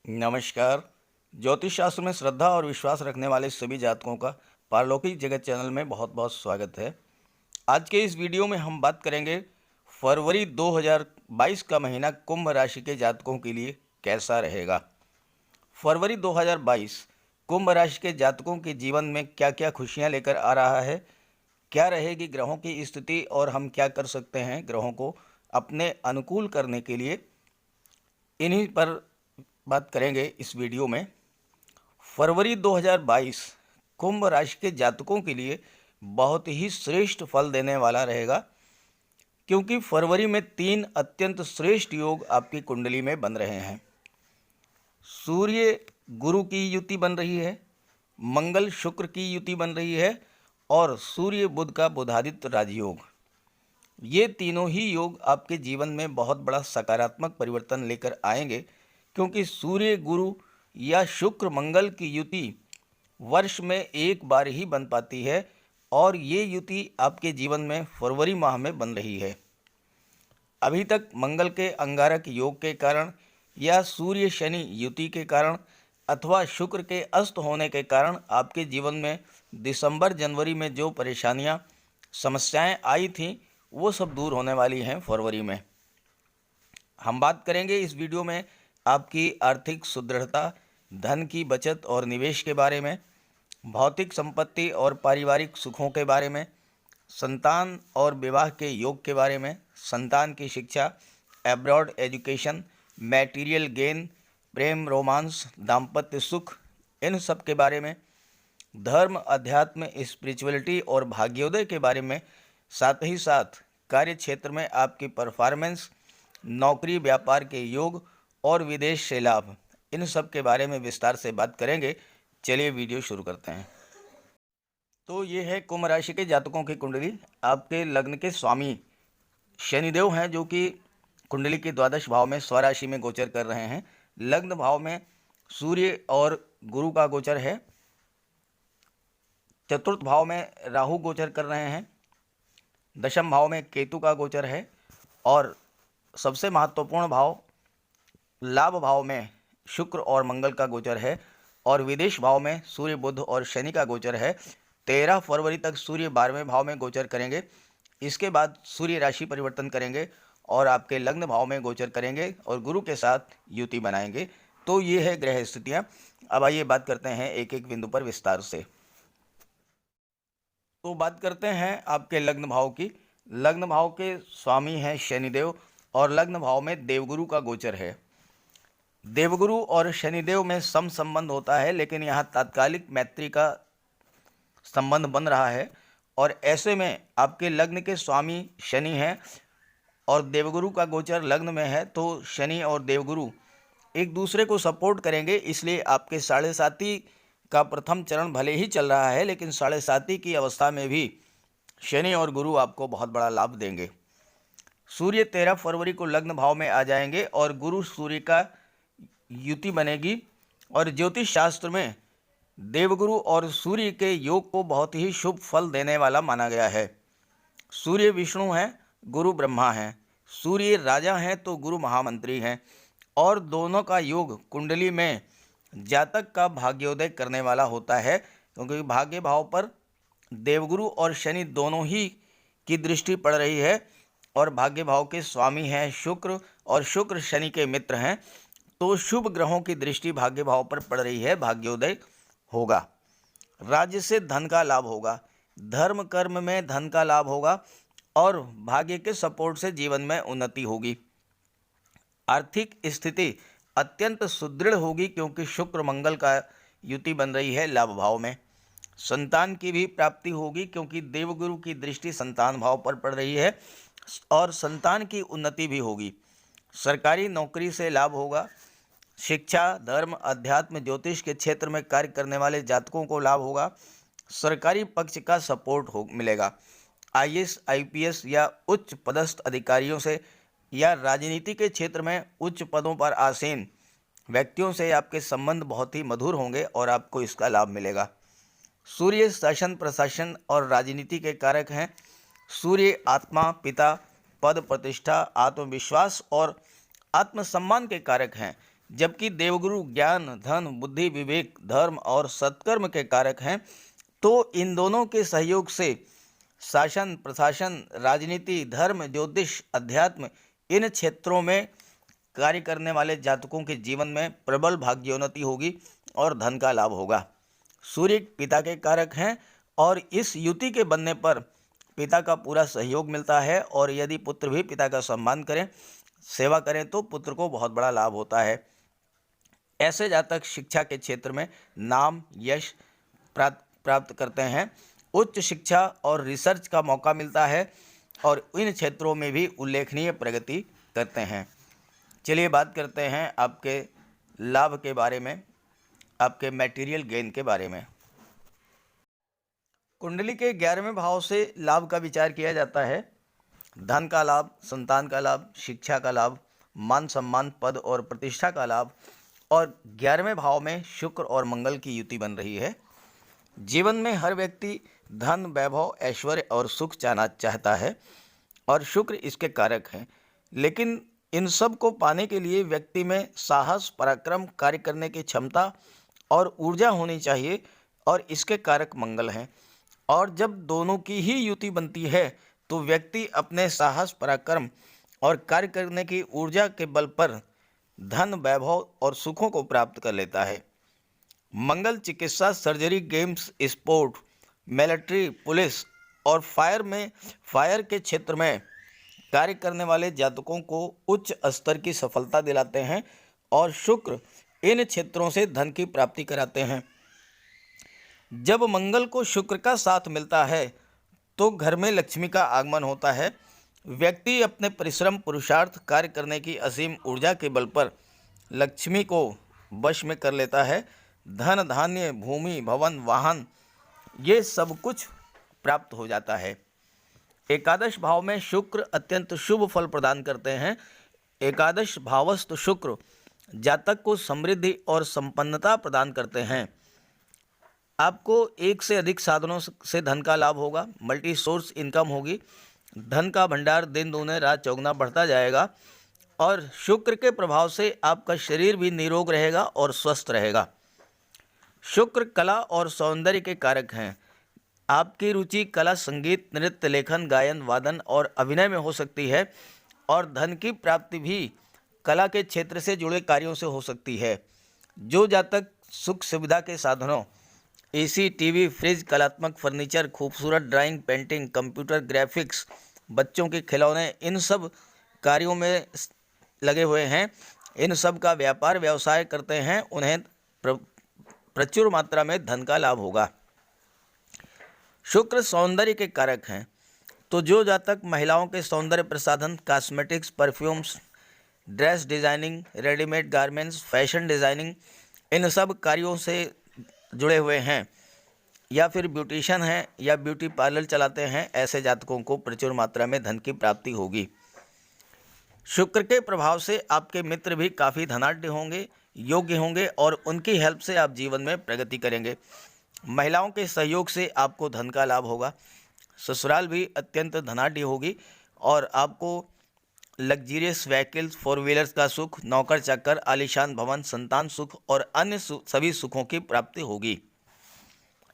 नमस्कार। ज्योतिष शास्त्र में श्रद्धा और विश्वास रखने वाले सभी जातकों का पारलौकिक जगत चैनल में बहुत बहुत स्वागत है। आज के इस वीडियो में हम बात करेंगे फरवरी 2022 का महीना कुंभ राशि के जातकों के लिए कैसा रहेगा। फरवरी 2022 कुंभ राशि के जातकों के जीवन में क्या क्या खुशियां लेकर आ रहा है, क्या रहेगी ग्रहों की स्थिति और हम क्या कर सकते हैं ग्रहों को अपने अनुकूल करने के लिए, इन्हीं पर बात करेंगे इस वीडियो में। फरवरी 2022 कुंभ राशि के जातकों के लिए बहुत ही श्रेष्ठ फल देने वाला रहेगा, क्योंकि फरवरी में 3 अत्यंत श्रेष्ठ योग आपकी कुंडली में बन रहे हैं। सूर्य गुरु की युति बन रही है, मंगल शुक्र की युति बन रही है और सूर्य बुध का बुधादित्य राजयोग। ये तीनों ही योग आपके जीवन में बहुत बड़ा सकारात्मक परिवर्तन लेकर आएंगे, क्योंकि सूर्य गुरु या शुक्र मंगल की युति वर्ष में एक बार ही बन पाती है और ये युति आपके जीवन में फरवरी माह में बन रही है। अभी तक मंगल के अंगारक योग के कारण या सूर्य शनि युति के कारण अथवा शुक्र के अस्त होने के कारण आपके जीवन में दिसंबर जनवरी में जो परेशानियां समस्याएं आई थीं वो सब दूर होने वाली हैं फरवरी में। हम बात करेंगे इस वीडियो में आपकी आर्थिक सुदृढ़ता, धन की बचत और निवेश के बारे में, भौतिक संपत्ति और पारिवारिक सुखों के बारे में, संतान और विवाह के योग के बारे में, संतान की शिक्षा, एब्रॉड एजुकेशन, मैटीरियल गेन, प्रेम रोमांस, दाम्पत्य सुख, इन सब के बारे में, धर्म, अध्यात्म, स्पिरिचुअलिटी और भाग्योदय के बारे में, साथ ही साथ कार्य क्षेत्र में आपकी परफॉर्मेंस, नौकरी व्यापार के योग और विदेश से लाभ, इन सब के बारे में विस्तार से बात करेंगे। चलिए वीडियो शुरू करते हैं। तो ये है कुंभ राशि के जातकों की कुंडली। आपके लग्न के स्वामी शनिदेव हैं, जो कि कुंडली के द्वादश भाव में स्वराशि में गोचर कर रहे हैं। लग्न भाव में सूर्य और गुरु का गोचर है, चतुर्थ भाव में राहु गोचर कर रहे हैं, दशम भाव में केतु का गोचर है और सबसे महत्वपूर्ण भाव लाभ भाव में शुक्र और मंगल का गोचर है और विदेश भाव में सूर्य बुध और शनि का गोचर है। 13 फरवरी तक सूर्य 12वें भाव में गोचर करेंगे। इसके बाद सूर्य राशि परिवर्तन करेंगे और आपके लग्न भाव में गोचर करेंगे और गुरु के साथ युति बनाएंगे। तो ये है ग्रह स्थितियाँ। अब आइए बात करते हैं एक एक बिंदु पर विस्तार से। तो बात करते हैं आपके लग्न भाव की। लग्न भाव के स्वामी हैं शनिदेव और लग्न भाव में देवगुरु का गोचर है। देवगुरु और शनिदेव में सम संबंध होता है, लेकिन यहाँ तात्कालिक मैत्री का संबंध बन रहा है और ऐसे में आपके लग्न के स्वामी शनि हैं और देवगुरु का गोचर लग्न में है, तो शनि और देवगुरु एक दूसरे को सपोर्ट करेंगे। इसलिए आपके साढ़े साती का प्रथम चरण भले ही चल रहा है, लेकिन साढ़े साती की अवस्था में भी शनि और गुरु आपको बहुत बड़ा लाभ देंगे। सूर्य 13 फरवरी को लग्न भाव में आ जाएंगे और गुरु सूर्य का युति बनेगी और ज्योतिष शास्त्र में देवगुरु और सूर्य के योग को बहुत ही शुभ फल देने वाला माना गया है। सूर्य विष्णु हैं, गुरु ब्रह्मा हैं। सूर्य राजा हैं तो गुरु महामंत्री हैं और दोनों का योग कुंडली में जातक का भाग्योदय करने वाला होता है, क्योंकि भाग्य भाव पर देवगुरु और शनि दोनों ही की दृष्टि पड़ रही है और भाग्य भाव के स्वामी हैं शुक्र और शुक्र शनि के मित्र हैं। तो शुभ ग्रहों की दृष्टि भाग्य भाव पर पड़ रही है, भाग्योदय होगा। राज्य से धन का लाभ होगा, धर्म कर्म में धन का लाभ होगा और भाग्य के सपोर्ट से जीवन में उन्नति होगी। आर्थिक स्थिति अत्यंत सुदृढ़ होगी, क्योंकि शुक्र मंगल का युति बन रही है लाभ भाव में। संतान की भी प्राप्ति होगी, क्योंकि देवगुरु की दृष्टि संतान भाव पर पड़ रही है और संतान की उन्नति भी होगी। सरकारी नौकरी से लाभ होगा। शिक्षा, धर्म, अध्यात्म, ज्योतिष के क्षेत्र में कार्य करने वाले जातकों को लाभ होगा। सरकारी पक्ष का सपोर्ट मिलेगा। आईएएस, आईपीएस या उच्च पदस्थ अधिकारियों से या राजनीति के क्षेत्र में उच्च पदों पर आसीन व्यक्तियों से आपके संबंध बहुत ही मधुर होंगे और आपको इसका लाभ मिलेगा। सूर्य शासन, प्रशासन और राजनीति के कारक हैं। सूर्य आत्मा, पिता, पद प्रतिष्ठा, आत्मविश्वास और आत्मसम्मान के कारक हैं। जबकि देवगुरु ज्ञान, धन, बुद्धि, विवेक, धर्म और सत्कर्म के कारक हैं। तो इन दोनों के सहयोग से शासन, प्रशासन, राजनीति, धर्म, ज्योतिष, अध्यात्म इन क्षेत्रों में कार्य करने वाले जातकों के जीवन में प्रबल भाग्योन्नति होगी और धन का लाभ होगा। सूर्य पिता के कारक हैं और इस युति के बनने पर पिता का पूरा सहयोग मिलता है, और यदि पुत्र भी पिता का सम्मान करें, सेवा करें तो पुत्र को बहुत बड़ा लाभ होता है। ऐसे जातक शिक्षा के क्षेत्र में नाम, यश प्राप्त करते हैं, उच्च शिक्षा और रिसर्च का मौका मिलता है और इन क्षेत्रों में भी उल्लेखनीय प्रगति करते हैं। चलिए बात करते हैं आपके लाभ के बारे में, आपके मटेरियल गेन के बारे में। कुंडली के 11वें भाव से लाभ का विचार किया जाता है। धन का लाभ, संतान का लाभ, शिक्षा का लाभ, मान सम्मान, पद और प्रतिष्ठा का लाभ, और 11वें भाव में शुक्र और मंगल की युति बन रही है। जीवन में हर व्यक्ति धन, वैभव, ऐश्वर्य और सुख चाहता है और शुक्र इसके कारक हैं। लेकिन इन सब को पाने के लिए व्यक्ति में साहस, पराक्रम, कार्य करने की क्षमता और ऊर्जा होनी चाहिए, और इसके कारक मंगल हैं। और जब दोनों की ही युति बनती है तो व्यक्ति अपने साहस, पराक्रम और कार्य करने की ऊर्जा के बल पर धन, वैभव और सुखों को प्राप्त कर लेता है। मंगल चिकित्सा, surgery, games, sport, military, police और फायर के क्षेत्र में कार्य करने वाले जातकों को उच्च स्तर की सफलता दिलाते हैं, और शुक्र इन क्षेत्रों से धन की प्राप्ति कराते हैं। जब मंगल को शुक्र का साथ मिलता है तो घर में लक्ष्मी का आगमन होता है। व्यक्ति अपने परिश्रम, पुरुषार्थ, कार्य करने की असीम ऊर्जा के बल पर लक्ष्मी को वश में कर लेता है। धन, धान्य, भूमि, भवन, वाहन ये सब कुछ प्राप्त हो जाता है। एकादश भाव में शुक्र अत्यंत शुभ फल प्रदान करते हैं। एकादश भावस्थ शुक्र जातक को समृद्धि और संपन्नता प्रदान करते हैं। आपको एक से अधिक साधनों से धन का लाभ होगा, मल्टी सोर्स इनकम होगी, धन का भंडार दिन दूने रात चौगुना बढ़ता जाएगा, और शुक्र के प्रभाव से आपका शरीर भी निरोग रहेगा और स्वस्थ रहेगा। शुक्र कला और सौंदर्य के कारक हैं। आपकी रुचि कला, संगीत, नृत्य, लेखन, गायन, वादन और अभिनय में हो सकती है, और धन की प्राप्ति भी कला के क्षेत्र से जुड़े कार्यों से हो सकती है। जो जातक सुख सुविधा के साधनों, एसी, टीवी, फ्रिज, कलात्मक फर्नीचर, खूबसूरत ड्राइंग, पेंटिंग, कंप्यूटर ग्राफिक्स, बच्चों के खिलौने, इन सब कार्यों में लगे हुए हैं, इन सब का व्यापार व्यवसाय करते हैं, उन्हें प्रचुर मात्रा में धन का लाभ होगा। शुक्र सौंदर्य के कारक हैं, तो जो जातक महिलाओं के सौंदर्य प्रसाधन, cosmetics, perfumes, dress designing, readymade garments, fashion designing, इन सब कार्यों से जुड़े हुए हैं, या फिर ब्यूटिशियन हैं या ब्यूटी पार्लर चलाते हैं, ऐसे जातकों को प्रचुर मात्रा में धन की प्राप्ति होगी। शुक्र के प्रभाव से आपके मित्र भी काफ़ी धनाढ्य होंगे, योग्य होंगे, और उनकी हेल्प से आप जीवन में प्रगति करेंगे। महिलाओं के सहयोग से आपको धन का लाभ होगा। ससुराल भी अत्यंत धनाढ्य होगी, और आपको लग्जरियस व्हीकल्स, 4 व्हीलर्स का सुख, नौकर चाकर, आलीशान भवन, संतान सुख और अन्य सभी सुखों की प्राप्ति होगी।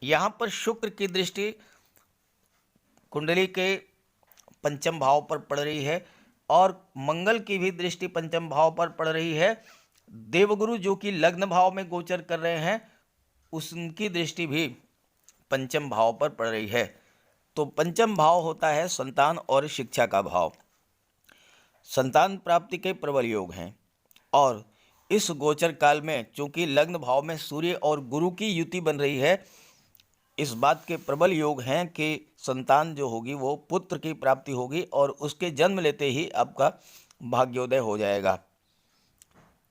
यहाँ पर शुक्र की दृष्टि कुंडली के पंचम भाव पर पड़ रही है, और मंगल की भी दृष्टि पंचम भाव पर पड़ रही है। देवगुरु जो कि लग्न भाव में गोचर कर रहे हैं, उनकी दृष्टि भी पंचम भाव पर पड़ रही है। तो पंचम भाव होता है संतान और शिक्षा का भाव। संतान प्राप्ति के प्रबल योग हैं, और इस गोचर काल में चूंकि लग्न भाव में सूर्य और गुरु की युति बन रही है, इस बात के प्रबल योग हैं कि संतान जो होगी वो पुत्र की प्राप्ति होगी, और उसके जन्म लेते ही आपका भाग्योदय हो जाएगा।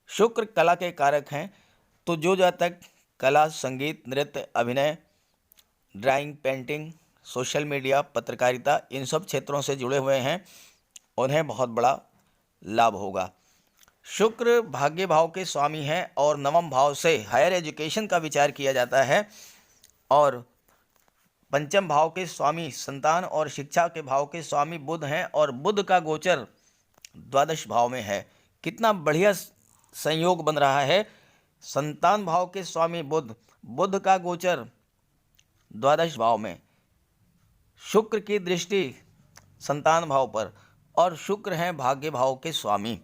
शुक्र कला के कारक हैं, तो जो जातक कला, संगीत, नृत्य, अभिनय, ड्राइंग, पेंटिंग, सोशल मीडिया, पत्रकारिता, इन सब क्षेत्रों से जुड़े हुए हैं, उन्हें बहुत बड़ा लाभ होगा। शुक्र भाग्य भाव के स्वामी हैं, और नवम भाव से हायर एजुकेशन का विचार किया जाता है, और पंचम भाव के स्वामी संतान और शिक्षा के भाव के स्वामी बुध हैं, और बुध का गोचर द्वादश भाव में है। कितना बढ़िया संयोग बन रहा है। संतान भाव के स्वामी बुध, बुध का गोचर द्वादश भाव में, शुक्र की दृष्टि संतान भाव पर, और शुक्र हैं भाग्य भाव के स्वामी।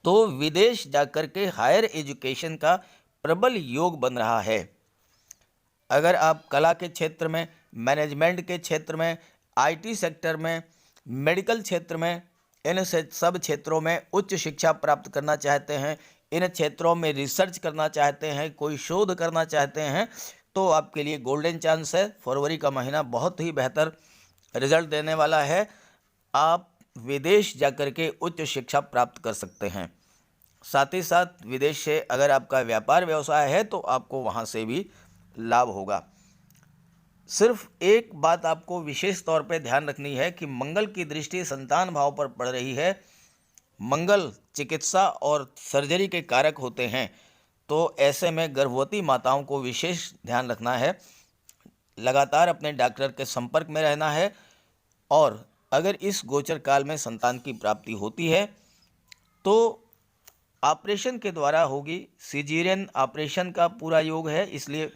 तो विदेश जाकर के हायर एजुकेशन का प्रबल योग बन रहा है। अगर आप कला के क्षेत्र में, मैनेजमेंट के क्षेत्र में, आईटी सेक्टर में, मेडिकल क्षेत्र में, इन सब क्षेत्रों में उच्च शिक्षा प्राप्त करना चाहते हैं, इन क्षेत्रों में रिसर्च करना चाहते हैं, कोई शोध करना चाहते हैं, तो आपके लिए गोल्डन चांस है। फरवरी का महीना बहुत ही बेहतर रिजल्ट देने वाला है। आप विदेश जाकर के उच्च शिक्षा प्राप्त कर सकते हैं। साथ ही साथ विदेश से अगर आपका व्यापार व्यवसाय है तो आपको वहाँ से भी लाभ होगा। सिर्फ एक बात आपको विशेष तौर पे ध्यान रखनी है कि मंगल की दृष्टि संतान भाव पर पड़ रही है। मंगल चिकित्सा और सर्जरी के कारक होते हैं, तो ऐसे में गर्भवती माताओं को विशेष ध्यान रखना है, लगातार अपने डॉक्टर के संपर्क में रहना है। और अगर इस गोचर काल में संतान की प्राप्ति होती है तो ऑपरेशन के द्वारा होगी। सिजेरियन ऑपरेशन का पूरा योग है, इसलिए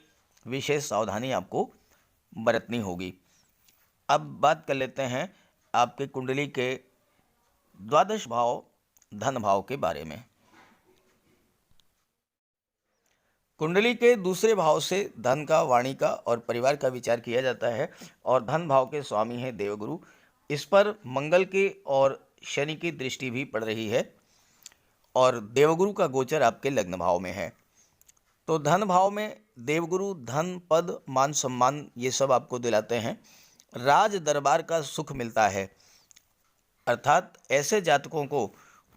विशेष सावधानी आपको बरतनी होगी। अब बात कर लेते हैं आपके कुंडली के द्वादश भाव धन भाव के बारे में। कुंडली के दूसरे भाव से धन का, वाणी का और परिवार का विचार किया जाता है, और धन भाव के स्वामी हैं देवगुरु। इस पर मंगल की और शनि की दृष्टि भी पड़ रही है, और देवगुरु का गोचर आपके लग्न भाव में है। तो धन भाव में देवगुरु धन, पद, मान सम्मान ये सब आपको दिलाते हैं। राज दरबार का सुख मिलता है, अर्थात ऐसे जातकों को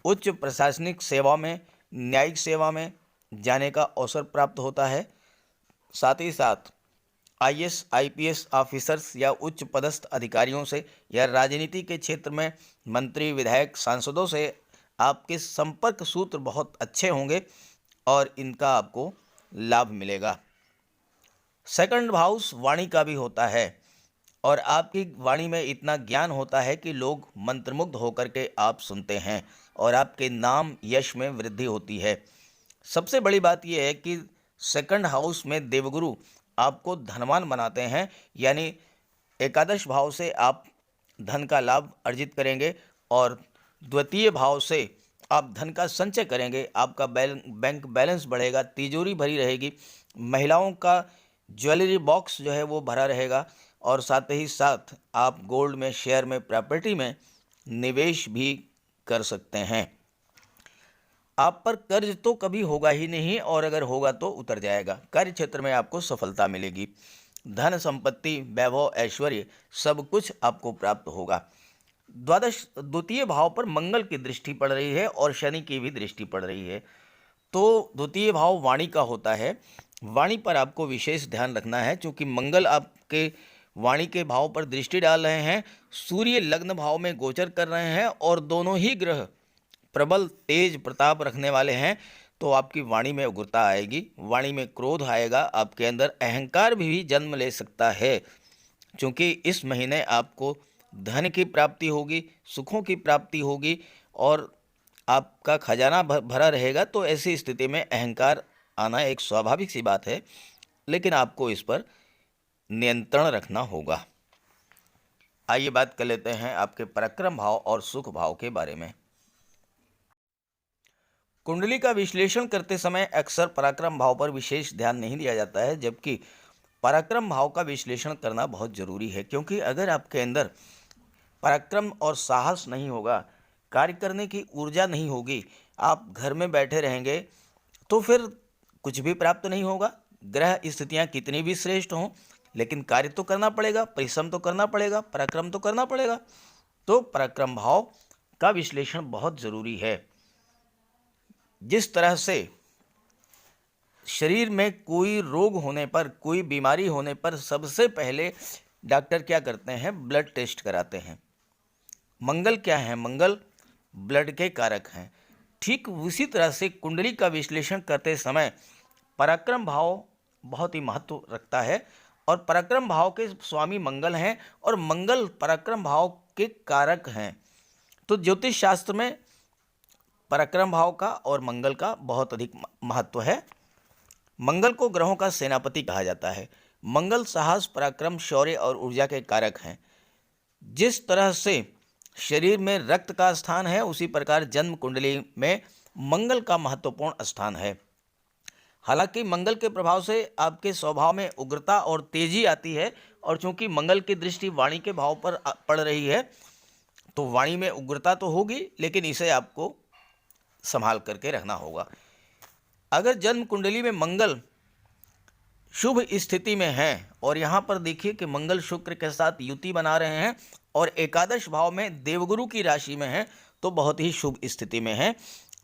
उच्च प्रशासनिक सेवा में, न्यायिक सेवा में जाने का अवसर प्राप्त होता है। साथ ही साथ आईएएस, आईपीएस ऑफिसर्स या उच्च पदस्थ अधिकारियों से या राजनीति के क्षेत्र में मंत्री, विधायक, सांसदों से आपके संपर्क सूत्र बहुत अच्छे होंगे और इनका आपको लाभ मिलेगा। सेकंड हाउस वाणी का भी होता है, और आपकी वाणी में इतना ज्ञान होता है कि लोग मंत्रमुग्ध होकर के आप सुनते हैं और आपके नाम यश में वृद्धि होती है। सबसे बड़ी बात यह है कि सेकंड हाउस में देवगुरु आपको धनवान बनाते हैं, यानी एकादश भाव से आप धन का लाभ अर्जित करेंगे और द्वितीय भाव से आप धन का संचय करेंगे। आपका बैंक बैलेंस बढ़ेगा, तिजोरी भरी रहेगी, महिलाओं का ज्वेलरी बॉक्स जो है वो भरा रहेगा, और साथ ही साथ आप गोल्ड में, शेयर में, प्रॉपर्टी में निवेश भी कर सकते हैं। आप पर कर्ज तो कभी होगा ही नहीं, और अगर होगा तो उतर जाएगा। कार्य क्षेत्र में आपको सफलता मिलेगी। धन, संपत्ति, वैभव, ऐश्वर्य सब कुछ आपको प्राप्त होगा। द्वितीय भाव पर मंगल की दृष्टि पड़ रही है और शनि की भी दृष्टि पड़ रही है। तो द्वितीय भाव वाणी का होता है। वाणी पर आपको विशेष ध्यान रखना है, क्योंकि मंगल आपके वाणी के भाव पर दृष्टि डाल रहे हैं, सूर्य लग्न भाव में गोचर कर रहे हैं, और दोनों ही ग्रह प्रबल तेज प्रताप रखने वाले हैं। तो आपकी वाणी में उग्रता आएगी, वाणी में क्रोध आएगा, आपके अंदर अहंकार भी जन्म ले सकता है, क्योंकि इस महीने आपको धन की प्राप्ति होगी, सुखों की प्राप्ति होगी, और आपका खजाना भरा रहेगा। तो ऐसी स्थिति में अहंकार आना एक स्वाभाविक सी बात है, लेकिन आपको इस पर नियंत्रण रखना होगा। आइए बात कर लेते हैं आपके पराक्रम भाव और सुख भाव के बारे में। कुंडली का विश्लेषण करते समय अक्सर पराक्रम भाव पर विशेष ध्यान नहीं दिया जाता है, जबकि पराक्रम भाव का विश्लेषण करना बहुत जरूरी है, क्योंकि अगर आपके अंदर पराक्रम और साहस नहीं होगा, कार्य करने की ऊर्जा नहीं होगी, आप घर में बैठे रहेंगे, तो फिर कुछ भी प्राप्त नहीं होगा। ग्रह स्थितियां कितनी भी श्रेष्ठ हों, लेकिन कार्य तो करना पड़ेगा, परिश्रम तो करना पड़ेगा, पराक्रम तो करना पड़ेगा। तो पराक्रम भाव का विश्लेषण बहुत जरूरी है। जिस तरह से शरीर में कोई रोग होने पर, कोई बीमारी होने पर सबसे पहले डॉक्टर क्या करते हैं? ब्लड टेस्ट कराते हैं। मंगल क्या है? मंगल ब्लड के कारक हैं। ठीक उसी तरह से कुंडली का विश्लेषण करते समय पराक्रम भाव बहुत ही महत्व रखता है, और पराक्रम भाव के स्वामी मंगल हैं, और मंगल पराक्रम भाव के कारक हैं। तो ज्योतिष शास्त्र में पराक्रम भाव का और मंगल का बहुत अधिक महत्व है। मंगल को ग्रहों का सेनापति कहा जाता है। मंगल साहस, पराक्रम, शौर्य और ऊर्जा के कारक हैं। जिस तरह से शरीर में रक्त का स्थान है, उसी प्रकार जन्म कुंडली में मंगल का महत्वपूर्ण स्थान है। हालांकि मंगल के प्रभाव से आपके स्वभाव में उग्रता और तेजी आती है, और चूंकि मंगल की दृष्टि वाणी के भाव पर पड़ रही है, तो वाणी में उग्रता तो होगी, लेकिन इसे आपको संभाल करके रखना होगा। अगर जन्म कुंडली में मंगल शुभ स्थिति में है, और यहाँ पर देखिए कि मंगल शुक्र के साथ युति बना रहे हैं और एकादश भाव में देवगुरु की राशि में है, तो बहुत ही शुभ स्थिति में है।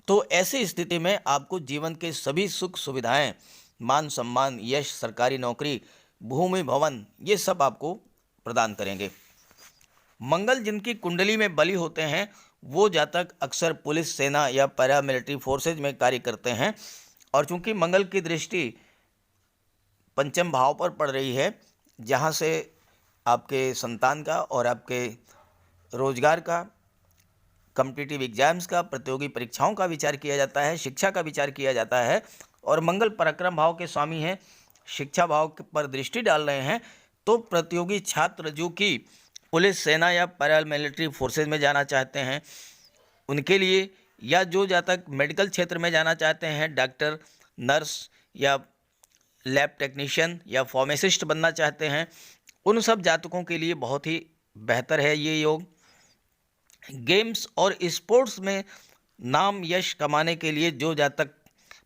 तो ऐसी स्थिति में आपको जीवन के सभी सुख सुविधाएं, मान सम्मान, यश, सरकारी नौकरी, भूमि, भवन, ये सब आपको प्रदान करेंगे। मंगल जिनकी कुंडली में बली होते हैं, वो जातक अक्सर पुलिस, सेना या पैरामिलिट्री फोर्सेज में कार्य करते हैं। और चूंकि मंगल की दृष्टि पंचम भाव पर पड़ रही है, जहाँ से आपके संतान का और आपके रोजगार का, कॉम्पिटिटिव एग्जाम्स का, प्रतियोगी परीक्षाओं का विचार किया जाता है, शिक्षा का विचार किया जाता है, और मंगल पराक्रम भाव के स्वामी हैं, शिक्षा भाव पर दृष्टि डाल रहे हैं, तो प्रतियोगी छात्र जो कि पुलिस, सेना या पैरामिलिट्री फोर्सेज में जाना चाहते हैं, उनके लिए, या जो जातक मेडिकल क्षेत्र में जाना चाहते हैं, डॉक्टर, नर्स या लैब टेक्नीशियन या फार्मासिस्ट बनना चाहते हैं, उन सब जातकों के लिए बहुत ही बेहतर है ये योग। गेम्स और स्पोर्ट्स में नाम यश कमाने के लिए जो जातक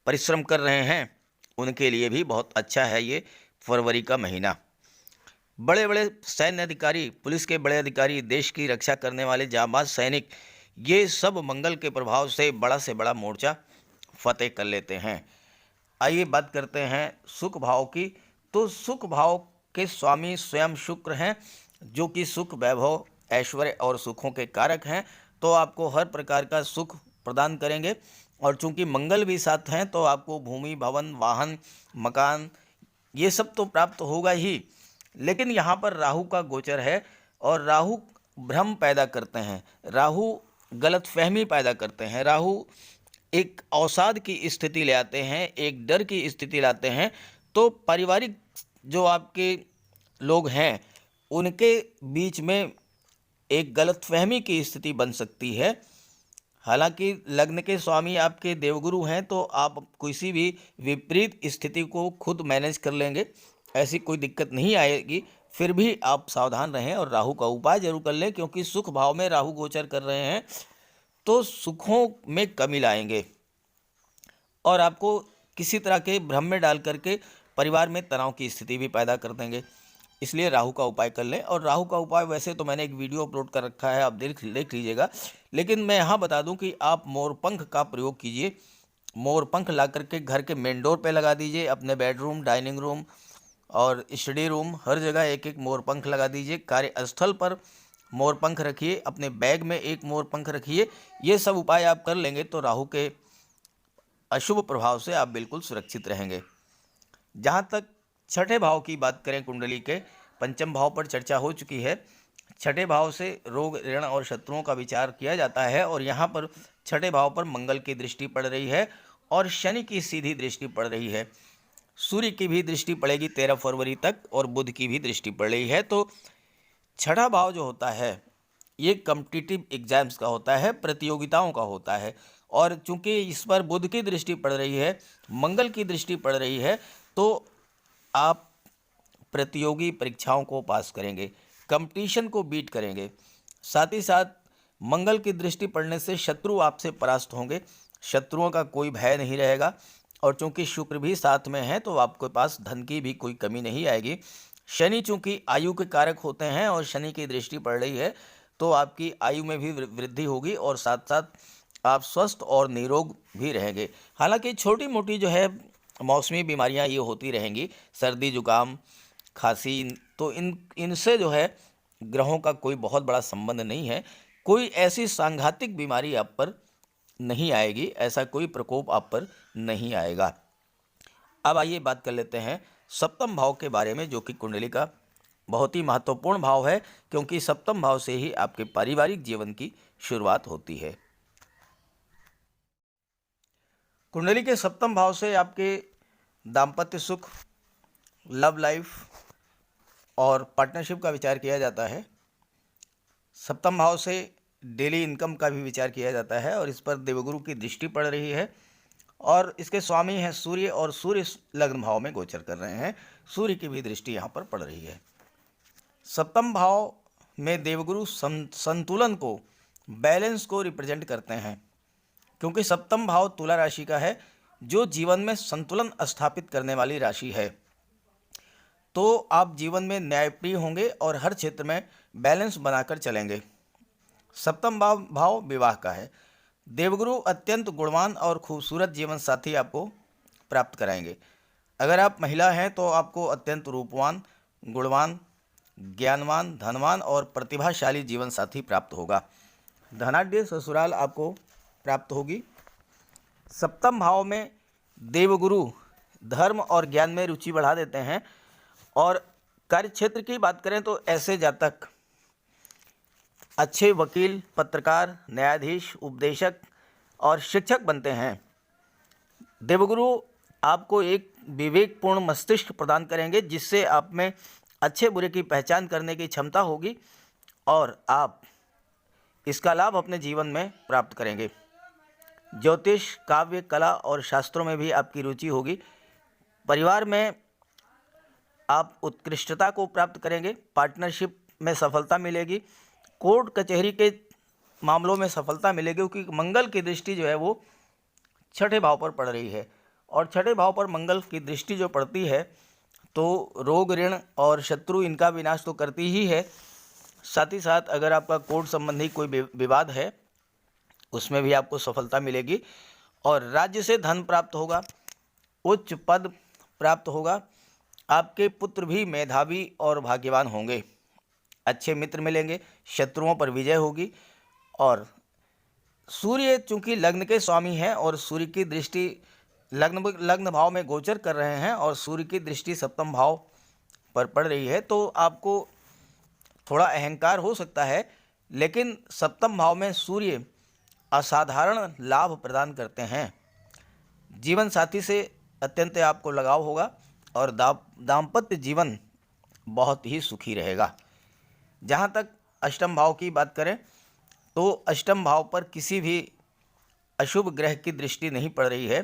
परिश्रम कर रहे हैं, उनके लिए भी बहुत अच्छा है ये फरवरी का महीना। बड़े बड़े सैन्य अधिकारी, पुलिस के बड़े अधिकारी, देश की रक्षा करने वाले जांबाज सैनिक, ये सब मंगल के प्रभाव से बड़ा मोर्चा फतेह कर लेते हैं। आइए बात करते हैं सुख भाव की। तो सुख भाव के स्वामी स्वयं शुक्र हैं, जो कि सुख, वैभव, ऐश्वर्य और सुखों के कारक हैं। तो आपको हर प्रकार का सुख प्रदान करेंगे, और चूंकि मंगल भी साथ हैं, तो आपको भूमि, भवन, वाहन, मकान, ये सब तो प्राप्त होगा ही। लेकिन यहाँ पर राहु का गोचर है, और राहु भ्रम पैदा करते हैं, राहु गलतफहमी पैदा करते हैं, राहु एक अवसाद की स्थिति ले आते हैं, एक डर की स्थिति लाते हैं। तो पारिवारिक जो आपके लोग हैं, उनके बीच में एक गलतफहमी की स्थिति बन सकती है। हालांकि लग्न के स्वामी आपके देवगुरु हैं, तो आप किसी भी विपरीत स्थिति को खुद मैनेज कर लेंगे, ऐसी कोई दिक्कत नहीं आएगी। फिर भी आप सावधान रहें और राहु का उपाय जरूर कर लें, क्योंकि सुख भाव में राहु गोचर कर रहे हैं, तो सुखों में कमी लाएंगे और आपको किसी तरह के भ्रम में डाल करके परिवार में तनाव की स्थिति भी पैदा कर देंगे। इसलिए राहु का उपाय कर लें। और राहु का उपाय वैसे तो मैंने एक वीडियो अपलोड कर रखा है, आप देख लीजिएगा, लेकिन मैं यहाँ बता दूं कि आप मोरपंख का प्रयोग कीजिए। मोरपंख ला करके घर के मेन डोर पे लगा दीजिए, अपने बेडरूम, डाइनिंग रूम और स्टडी रूम, हर जगह एक एक मोरपंख लगा दीजिए। कार्यस्थल पर मोरपंख रखिए, अपने बैग में एक मोरपंख रखिए। ये सब उपाय आप कर लेंगे तो राहु के अशुभ प्रभाव से आप बिल्कुल सुरक्षित रहेंगे। जहाँ तक छठे भाव की बात करें, कुंडली के पंचम भाव पर चर्चा हो चुकी है। छठे भाव से रोग, ऋण और शत्रुओं का विचार किया जाता है, और यहाँ पर छठे भाव पर मंगल की दृष्टि पड़ रही है और शनि की सीधी दृष्टि पड़ रही है। सूर्य की भी दृष्टि पड़ेगी 13 फरवरी तक, और बुध की भी दृष्टि पड़ रही है। तो छठा भाव जो होता है, ये कॉम्पिटिटिव एग्जाम्स का होता है, प्रतियोगिताओं का होता है। और चूंकि इस पर बुध की दृष्टि पड़ रही है, मंगल की दृष्टि पड़ रही है, तो आप प्रतियोगी परीक्षाओं को पास करेंगे, कंपटीशन को बीट करेंगे। साथ ही साथ मंगल की दृष्टि पड़ने से शत्रु आपसे परास्त होंगे, शत्रुओं का कोई भय नहीं रहेगा। और चूंकि शुक्र भी साथ में है, तो आपके पास धन की भी कोई कमी नहीं आएगी। शनि चूंकि आयु के कारक होते हैं, और शनि की दृष्टि पड़ रही है, तो आपकी आयु में भी वृद्धि होगी, और साथ साथ आप स्वस्थ और निरोग भी रहेंगे। हालांकि छोटी मोटी जो है मौसमी बीमारियां ये होती रहेंगी, सर्दी, जुकाम, खांसी, तो इनसे जो है ग्रहों का कोई बहुत बड़ा संबंध नहीं है। कोई ऐसी सांघातिक बीमारी आप पर नहीं आएगी, ऐसा कोई प्रकोप आप पर नहीं आएगा। अब आइए बात कर लेते हैं सप्तम भाव के बारे में, जो कि कुंडली का बहुत ही महत्वपूर्ण भाव है, क्योंकि सप्तम भाव से ही आपके पारिवारिक जीवन की शुरुआत होती है। कुंडली के सप्तम भाव से आपके दाम्पत्य सुख, लव लाइफ और पार्टनरशिप का विचार किया जाता है। सप्तम भाव से डेली इनकम का भी विचार किया जाता है और इस पर देवगुरु की दृष्टि पड़ रही है और इसके स्वामी हैं सूर्य और सूर्य लग्न भाव में गोचर कर रहे हैं। सूर्य की भी दृष्टि यहाँ पर पड़ रही है। सप्तम भाव में देवगुरु संतुलन को, बैलेंस को रिप्रेजेंट करते हैं, क्योंकि सप्तम भाव तुला राशि का है जो जीवन में संतुलन स्थापित करने वाली राशि है। तो आप जीवन में न्यायप्रिय होंगे और हर क्षेत्र में बैलेंस बनाकर चलेंगे। सप्तम भाव विवाह का है। देवगुरु अत्यंत गुणवान और खूबसूरत जीवन साथी आपको प्राप्त कराएंगे। अगर आप महिला हैं तो आपको अत्यंत रूपवान, गुणवान, ज्ञानवान, धनवान और प्रतिभाशाली जीवन साथी प्राप्त होगा। धनाढ्य ससुराल आपको प्राप्त होगी। सप्तम भाव में देवगुरु धर्म और ज्ञान में रुचि बढ़ा देते हैं और कार्यक्षेत्र की बात करें तो ऐसे जातक अच्छे वकील, पत्रकार, न्यायाधीश, उपदेशक और शिक्षक बनते हैं। देवगुरु आपको एक विवेकपूर्ण मस्तिष्क प्रदान करेंगे जिससे आप में अच्छे बुरे की पहचान करने की क्षमता होगी और आप इसका लाभ अपने जीवन में प्राप्त करेंगे। ज्योतिष, काव्य, कला और शास्त्रों में भी आपकी रुचि होगी। परिवार में आप उत्कृष्टता को प्राप्त करेंगे। पार्टनरशिप में सफलता मिलेगी। कोर्ट कचहरी के मामलों में सफलता मिलेगी क्योंकि मंगल की दृष्टि जो है वो छठे भाव पर पड़ रही है और छठे भाव पर मंगल की दृष्टि जो पड़ती है तो रोग, ऋण और शत्रु इनका विनाश तो करती ही है। साथ ही साथ अगर आपका कोर्ट संबंधी कोई विवाद है उसमें भी आपको सफलता मिलेगी और राज्य से धन प्राप्त होगा, उच्च पद प्राप्त होगा। आपके पुत्र भी मेधावी और भाग्यवान होंगे। अच्छे मित्र मिलेंगे, शत्रुओं पर विजय होगी और सूर्य चूंकि लग्न के स्वामी हैं और सूर्य की दृष्टि लग्न भाव में गोचर कर रहे हैं और सूर्य की दृष्टि सप्तम भाव पर पड़ रही है तो आपको थोड़ा अहंकार हो सकता है, लेकिन सप्तम भाव में सूर्य असाधारण लाभ प्रदान करते हैं। जीवन साथी से अत्यंत आपको लगाव होगा और दाम्पत्य जीवन बहुत ही सुखी रहेगा। जहाँ तक अष्टम भाव की बात करें तो अष्टम भाव पर किसी भी अशुभ ग्रह की दृष्टि नहीं पड़ रही है।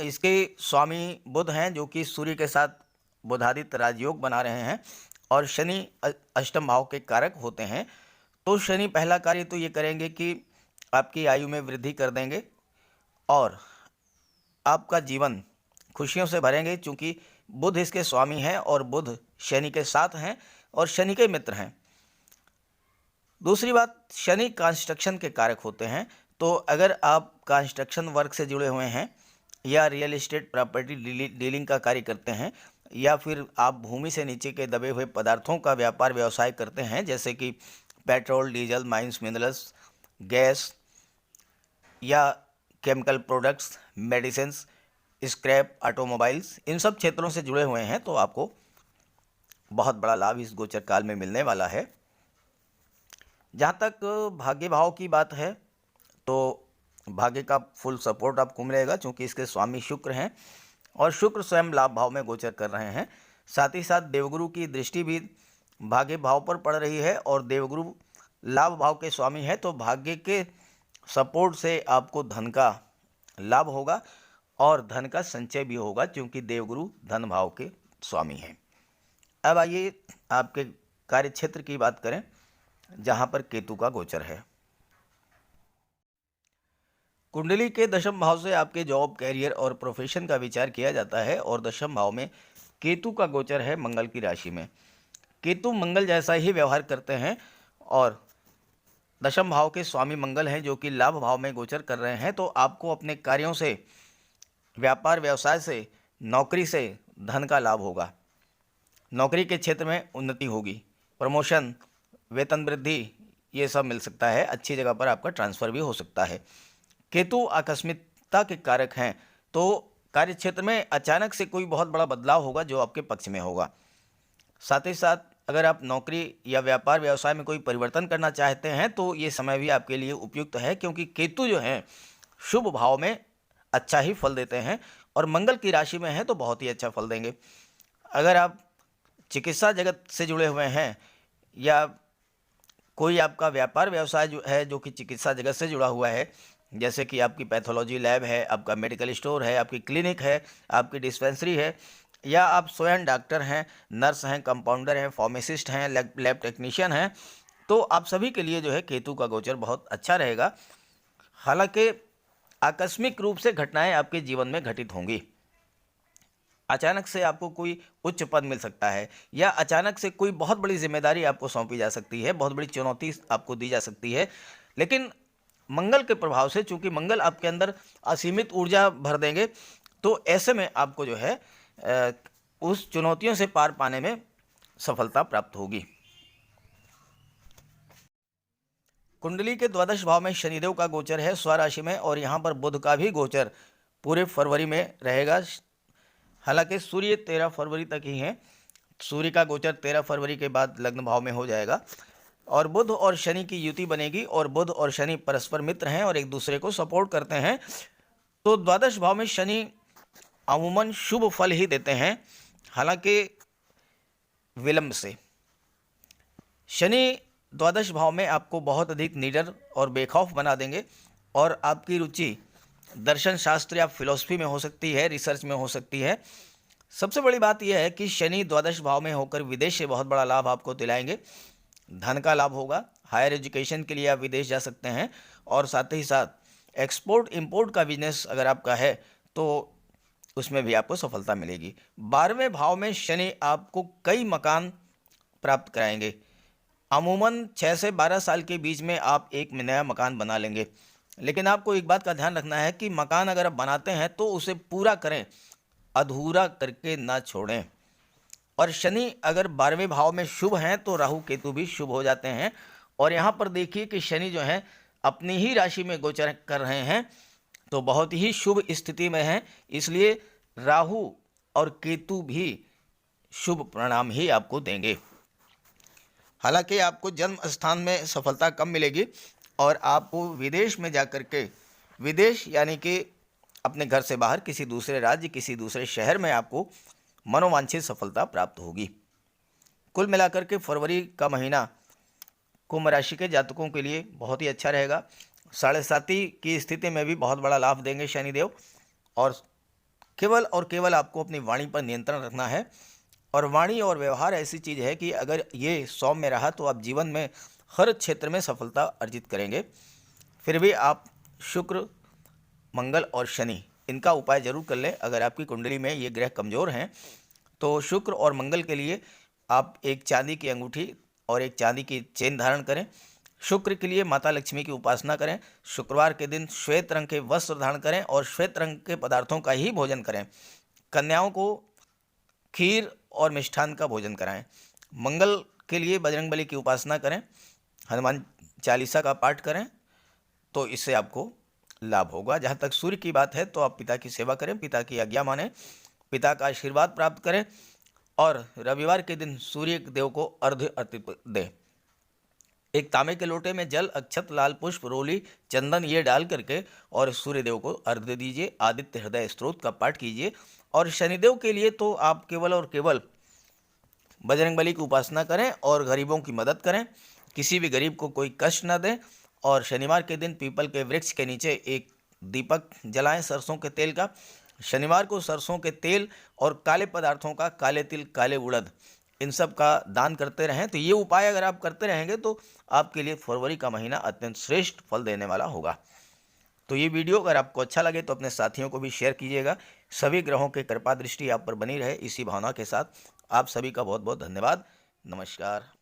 इसके स्वामी बुध हैं जो कि सूर्य के साथ बुधादित्य राजयोग बना रहे हैं और शनि अष्टम भाव के कारक होते हैं। तो शनि पहला कार्य तो ये करेंगे कि आपकी आयु में वृद्धि कर देंगे और आपका जीवन खुशियों से भरेंगे, चूँकि बुध इसके स्वामी हैं और बुध शनि के साथ हैं और शनि के मित्र हैं। दूसरी बात, शनि कंस्ट्रक्शन के कारक होते हैं। तो अगर आप कंस्ट्रक्शन वर्क से जुड़े हुए हैं या रियल एस्टेट प्रॉपर्टी डीलिंग का कार्य करते हैं या फिर आप भूमि से नीचे के दबे हुए पदार्थों का व्यापार व्यवसाय करते हैं जैसे कि petrol, diesel, mines, minerals, gas या chemical products, medicines, scrap, automobiles, इन सब क्षेत्रों से जुड़े हुए हैं तो आपको बहुत बड़ा लाभ इस गोचर काल में मिलने वाला है। जहाँ तक भाग्य भाव की बात है तो भाग्य का फुल सपोर्ट आपको मिलेगा क्योंकि इसके स्वामी शुक्र हैं और शुक्र स्वयं लाभ भाव में गोचर कर रहे हैं। साथ ही साथ देवगुरु की दृष्टि भी भाग्य भाव पर पड़ रही है और देवगुरु लाभ भाव के स्वामी है तो भाग्य के सपोर्ट से आपको धन का लाभ होगा और धन का संचय भी होगा क्योंकि देवगुरु धन भाव के स्वामी हैं। अब आइए आपके कार्य क्षेत्र की बात करें जहां पर केतु का गोचर है। कुंडली के दशम भाव से आपके जॉब, कैरियर और प्रोफेशन का विचार किया जाता है और दशम भाव में केतु का गोचर है मंगल की राशि में। केतु मंगल जैसा ही व्यवहार करते हैं और दशम भाव के स्वामी मंगल हैं जो कि लाभ भाव में गोचर कर रहे हैं। तो आपको अपने कार्यों से, व्यापार व्यवसाय से, नौकरी से धन का लाभ होगा। नौकरी के क्षेत्र में उन्नति होगी, प्रमोशन, वेतन वृद्धि, ये सब मिल सकता है। अच्छी जगह पर आपका ट्रांसफ़र भी हो सकता है। केतु आकस्मिकता के कारक हैं तो कार्य क्षेत्र में अचानक से कोई बहुत बड़ा बदलाव होगा जो आपके पक्ष में होगा। साथ ही साथ अगर आप नौकरी या व्यापार व्यवसाय में कोई परिवर्तन करना चाहते हैं तो ये समय भी आपके लिए उपयुक्त है क्योंकि केतु जो हैं शुभ भाव में अच्छा ही फल देते हैं, और मंगल की राशि में है तो बहुत ही अच्छा फल देंगे। अगर आप चिकित्सा जगत से जुड़े हुए हैं या कोई आपका व्यापार व्यवसाय जो है जो कि चिकित्सा जगत से जुड़ा हुआ है, जैसे कि आपकी पैथोलॉजी लैब है, आपका मेडिकल स्टोर है, आपकी क्लिनिक है, आपकी डिस्पेंसरी है, या आप स्वयं डॉक्टर हैं, नर्स हैं, कंपाउंडर हैं, फार्मासिस्ट हैं, लैब टेक्नीशियन हैं, तो आप सभी के लिए जो है केतु का गोचर बहुत अच्छा रहेगा। हालांकि आकस्मिक रूप से घटनाएं आपके जीवन में घटित होंगी। अचानक से आपको कोई उच्च पद मिल सकता है, या अचानक से कोई बहुत बड़ी जिम्मेदारी आपको सौंपी जा सकती है, बहुत बड़ी चुनौती आपको दी जा सकती है। लेकिन मंगल के प्रभाव से, चूंकि मंगल आपके अंदर असीमित ऊर्जा भर देंगे, तो ऐसे में आपको जो है उस चुनौतियों से पार पाने में सफलता प्राप्त होगी। कुंडली के द्वादश भाव में शनिदेव का गोचर है स्वराशि में, और यहाँ पर बुध का भी गोचर पूरे फरवरी में रहेगा। हालांकि सूर्य 13 फरवरी तक ही है, सूर्य का गोचर 13 फरवरी के बाद लग्न भाव में हो जाएगा, और बुध और शनि की युति बनेगी, और बुध और शनि परस्पर मित्र हैं और एक दूसरे को सपोर्ट करते हैं। तो द्वादश भाव में शनि अमूमन शुभ फल ही देते हैं, हालांकि विलंब से। शनि द्वादश भाव में आपको बहुत अधिक निडर और बेखौफ बना देंगे, और आपकी रुचि दर्शन शास्त्र या फिलॉसफी में हो सकती है, रिसर्च में हो सकती है। सबसे बड़ी बात यह है कि शनि द्वादश भाव में होकर विदेश से बहुत बड़ा लाभ आपको दिलाएंगे। धन का लाभ होगा, हायर एजुकेशन के लिए आप विदेश जा सकते हैं, और साथ ही साथ एक्सपोर्ट इंपोर्ट का बिजनेस अगर आपका है तो उसमें भी आपको सफलता मिलेगी। 12वें भाव में शनि आपको कई मकान प्राप्त कराएंगे। अमूमन 6 से 12 साल के बीच में आप एक नया मकान बना लेंगे, लेकिन आपको एक बात का ध्यान रखना है कि मकान अगर आप बनाते हैं तो उसे पूरा करें, अधूरा करके ना छोड़ें। और शनि अगर 12वें भाव में शुभ हैं तो राहु केतु भी शुभ हो जाते हैं। और यहाँ पर देखिए कि शनि जो है अपनी ही राशि में गोचर कर रहे हैं, तो बहुत ही शुभ स्थिति में हैं, इसलिए राहु और केतु भी शुभ परिणाम ही आपको देंगे। हालांकि आपको जन्म स्थान में सफलता कम मिलेगी, और आपको विदेश में जाकर के, विदेश यानी कि अपने घर से बाहर किसी दूसरे राज्य, किसी दूसरे शहर में आपको मनोवांछित सफलता प्राप्त होगी। कुल मिलाकर के फरवरी का महीना कुंभ राशि के जातकों के लिए बहुत ही अच्छा रहेगा। 7.5 की स्थिति में भी बहुत बड़ा लाभ देंगे शनिदेव, और केवल आपको अपनी वाणी पर नियंत्रण रखना है। और वाणी और व्यवहार ऐसी चीज़ है कि अगर ये सौम्य रहा तो आप जीवन में हर क्षेत्र में सफलता अर्जित करेंगे। फिर भी आप शुक्र, मंगल और शनि इनका उपाय जरूर कर लें। अगर आपकी कुंडली में ये ग्रह कमज़ोर हैं तो शुक्र और मंगल के लिए आप एक चांदी की अंगूठी और एक चांदी की चेन धारण करें। शुक्र के लिए माता लक्ष्मी की उपासना करें। शुक्रवार के दिन श्वेत रंग के वस्त्र धारण करें और श्वेत रंग के पदार्थों का ही भोजन करें। कन्याओं को खीर और मिष्ठान का भोजन कराएं। मंगल के लिए बजरंगबली की उपासना करें, हनुमान चालीसा का पाठ करें, तो इससे आपको लाभ होगा। जहाँ तक सूर्य की बात है तो आप पिता की सेवा करें, पिता की आज्ञा मानें, पिता का आशीर्वाद प्राप्त करें, और रविवार के दिन सूर्य देव को अर्घ्य अर्पित दें। एक तांबे के लोटे में जल, अक्षत, लाल पुष्प, रोली, चंदन ये डाल करके और सूर्य देव को अर्घ्य दीजिए। आदित्य हृदय स्तोत्र का पाठ कीजिए। और शनिदेव के लिए तो आप केवल और केवल बजरंगबली की उपासना करें और गरीबों की मदद करें, किसी भी गरीब को कोई कष्ट न दें। और शनिवार के दिन पीपल के वृक्ष के नीचे एक दीपक जलाएं सरसों के तेल का। शनिवार को सरसों के तेल और काले पदार्थों का, काले तिल, काले उड़द, इन सब का दान करते रहें। तो ये उपाय अगर आप करते रहेंगे तो आपके लिए फरवरी का महीना अत्यंत श्रेष्ठ फल देने वाला होगा। तो ये वीडियो अगर आपको अच्छा लगे तो अपने साथियों को भी शेयर कीजिएगा। सभी ग्रहों की कृपा दृष्टि आप पर बनी रहे, इसी भावना के साथ आप सभी का बहुत बहुत धन्यवाद। नमस्कार।